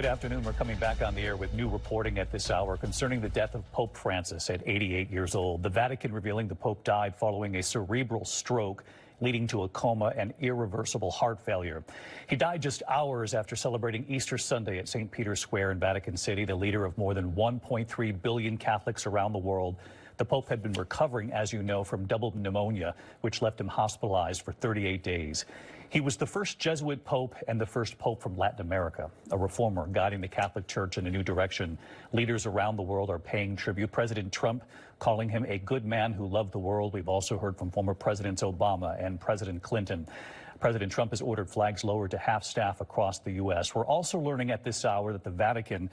Good afternoon. We're coming back on the air with new reporting at this hour concerning the death of Pope Francis at 88 years old. The Vatican revealing the Pope died following a cerebral stroke leading to a coma and irreversible heart failure. He died just hours after celebrating Easter Sunday at St. Peter's Square in Vatican City, the leader of more than 1.3 billion Catholics around the world. The Pope had been recovering, as you know, from double pneumonia, which left him hospitalized for 38 days. He was the first Jesuit Pope and the first Pope from Latin America, a reformer guiding the Catholic Church in a new direction. Leaders around the world are paying tribute. President Trump calling him a good man who loved the world. We've also heard from former Presidents Obama and President Clinton. President Trump has ordered flags lowered to half staff across the U.S. We're also learning at this hour that the Vatican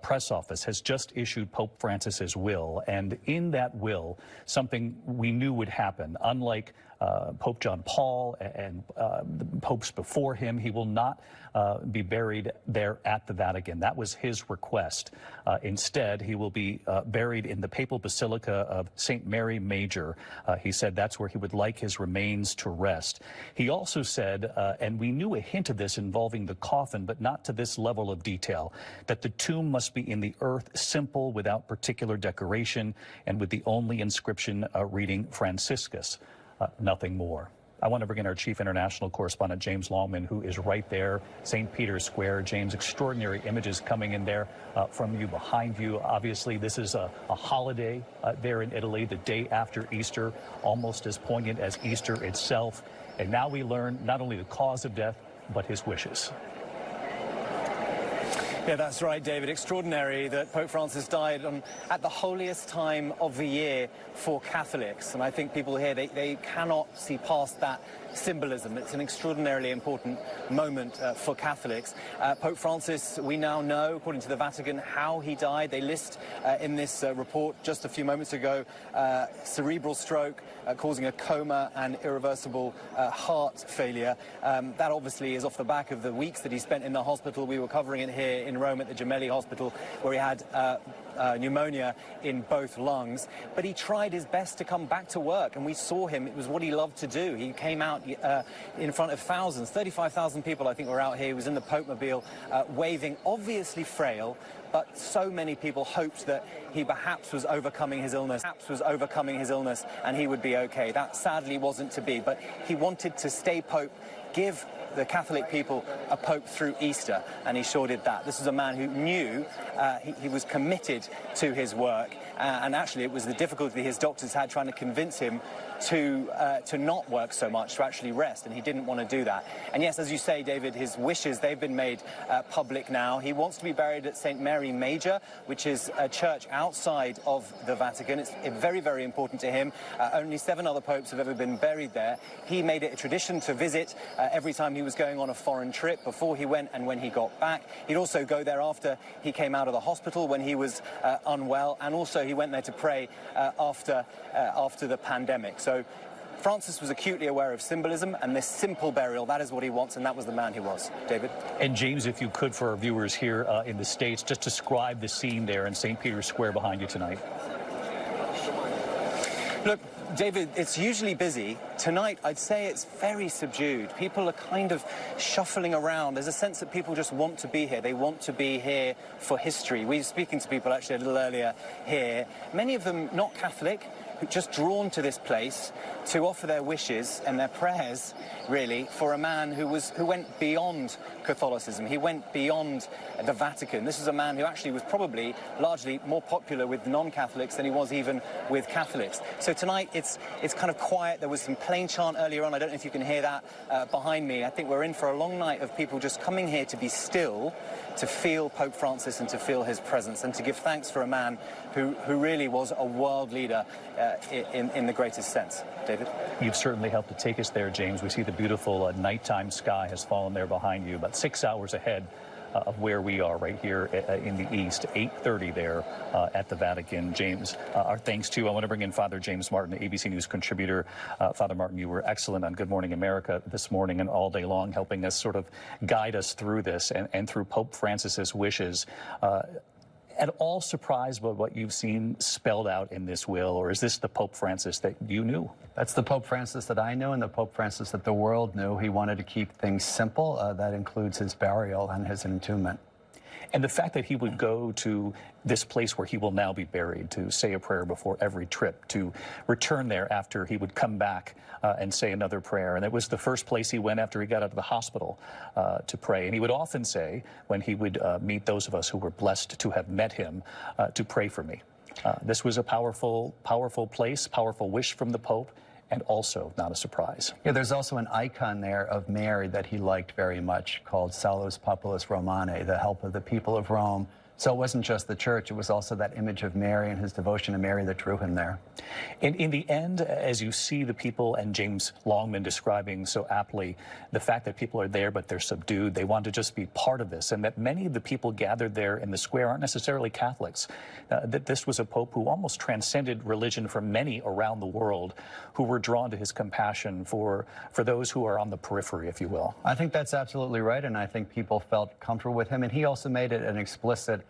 press office has just issued Pope Francis's will. And in that will, something we knew would happen. Unlike Pope John Paul and the popes before him, he will not be buried there at the Vatican. That was his request. Instead, he will be buried in the Papal Basilica of St. Mary Major. He said that's where he would like his remains to rest. He also said, and we knew a hint of this involving the coffin, but not to this level of detail, that the tomb must be in the earth, simple, without particular decoration, and with the only inscription reading Franciscus, nothing more. I want to bring in our chief international correspondent, James Longman, who is right there, St. Peter's Square. James, extraordinary images coming in there from you, behind you. Obviously, this is a holiday there in Italy, the day after Easter, almost as poignant as Easter itself. And now we learn not only the cause of death, but his wishes. Yeah, that's right, David. Extraordinary that Pope Francis died at the holiest time of the year for Catholics. And I think people here, they cannot see past that symbolism. It's an extraordinarily important moment for Catholics. Pope Francis, we now know, according to the Vatican, how he died. They list in this report just a few moments ago, cerebral stroke causing a coma and irreversible heart failure. That obviously is off the back of the weeks that he spent in the hospital. We were covering it here in Rome at the Gemelli Hospital, where he had pneumonia in both lungs. But he tried his best to come back to work, and we saw him. It was what he loved to do. He came out in front of thousands, 35,000 people I think were out here. He was in the Pope-mobile waving, obviously frail, but so many people hoped that he perhaps was overcoming his illness, and he would be okay. That sadly wasn't to be, but he wanted to stay Pope, give the Catholic people a Pope through Easter, and he sure did that. This is a man who knew he was committed to his work, and actually it was the difficulty his doctors had trying to convince him to not work so much, to actually rest, and he didn't want to do that. And yes, as you say, David, his wishes, they've been made public now. He wants to be buried at St. Mary Major, which is a church outside of the Vatican. It's very, very important to him. Only 7 other popes have ever been buried there. He made it a tradition to visit every time he was going on a foreign trip, before he went and when he got back. He'd also go there after he came out of the hospital when he was unwell, and also he went there to pray after the pandemic. So Francis was acutely aware of symbolism, and this simple burial, that is what he wants, and that was the man he was. David? And James, if you could, for our viewers here in the States, just describe the scene there in St. Peter's Square behind you tonight. Look, David, it's usually busy. Tonight, I'd say it's very subdued. People are kind of shuffling around. There's a sense that people just want to be here. They want to be here for history. We were speaking to people actually a little earlier here. Many of them not Catholic, just drawn to this place to offer their wishes and their prayers, really, for a man who went beyond Catholicism. He went beyond the Vatican. This is a man who actually was probably largely more popular with non-Catholics than he was even with Catholics. So tonight it's kind of quiet. There was some plain chant earlier on. I don't know if you can hear that behind me. I think we're in for a long night of people just coming here to be still, to feel Pope Francis and to feel his presence, and to give thanks for a man who really was a world leader in the greatest sense. David? You've certainly helped to take us there, James. We see the beautiful nighttime sky has fallen there behind you, about 6 hours ahead of where we are right here in the east, 8:30 there at the Vatican. James, our thanks to you. I want to bring in Father James Martin, ABC News contributor. Father Martin, you were excellent on Good Morning America this morning and all day long, helping us sort of guide us through this and through Pope Francis's wishes. At all surprised by what you've seen spelled out in this will, or is this the Pope Francis that you knew? That's the Pope Francis that I knew and the Pope Francis that the world knew. He wanted to keep things simple. That includes his burial and his entombment. And the fact that he would go to this place where he will now be buried to say a prayer before every trip, to return there after he would come back and say another prayer. And it was the first place he went after he got out of the hospital to pray. And he would often say, when he would meet those of us who were blessed to have met him, to pray for me. This was a powerful, powerful place, powerful wish from the Pope, and also not a surprise. Yeah, there's also an icon there of Mary that he liked very much called Salus Populus Romane, the help of the people of Rome. So it wasn't just the church, it was also that image of Mary and his devotion to Mary that drew him there. In the end, as you see the people, and James Longman describing so aptly the fact that people are there but they're subdued, they want to just be part of this, and that many of the people gathered there in the square aren't necessarily Catholics, that this was a pope who almost transcended religion for many around the world who were drawn to his compassion for those who are on the periphery, if you will. I think that's absolutely right, and I think people felt comfortable with him, and he also made it an explicit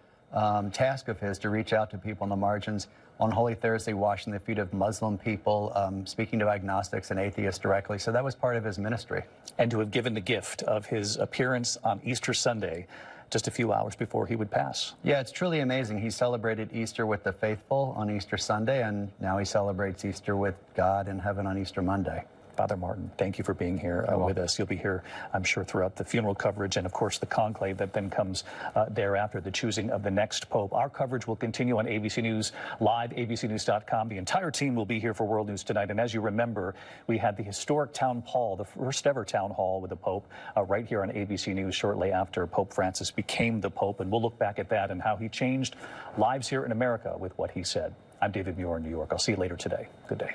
task of his to reach out to people on the margins. On Holy Thursday, washing the feet of Muslim people, speaking to agnostics and atheists directly. So that was part of his ministry. And to have given the gift of his appearance on Easter Sunday just a few hours before he would pass. Yeah, it's truly amazing. He celebrated Easter with the faithful on Easter Sunday, and now he celebrates Easter with God in heaven on Easter Monday. Father Martin, thank you for being here with us. You'll be here, I'm sure, throughout the funeral coverage and, of course, the conclave that then comes thereafter, the choosing of the next pope. Our coverage will continue on ABC News Live, abcnews.com. The entire team will be here for World News Tonight. And as you remember, we had the historic town hall, the first ever town hall with the Pope, right here on ABC News shortly after Pope Francis became the Pope. And we'll look back at that and how he changed lives here in America with what he said. I'm David Muir in New York. I'll see you later today. Good day.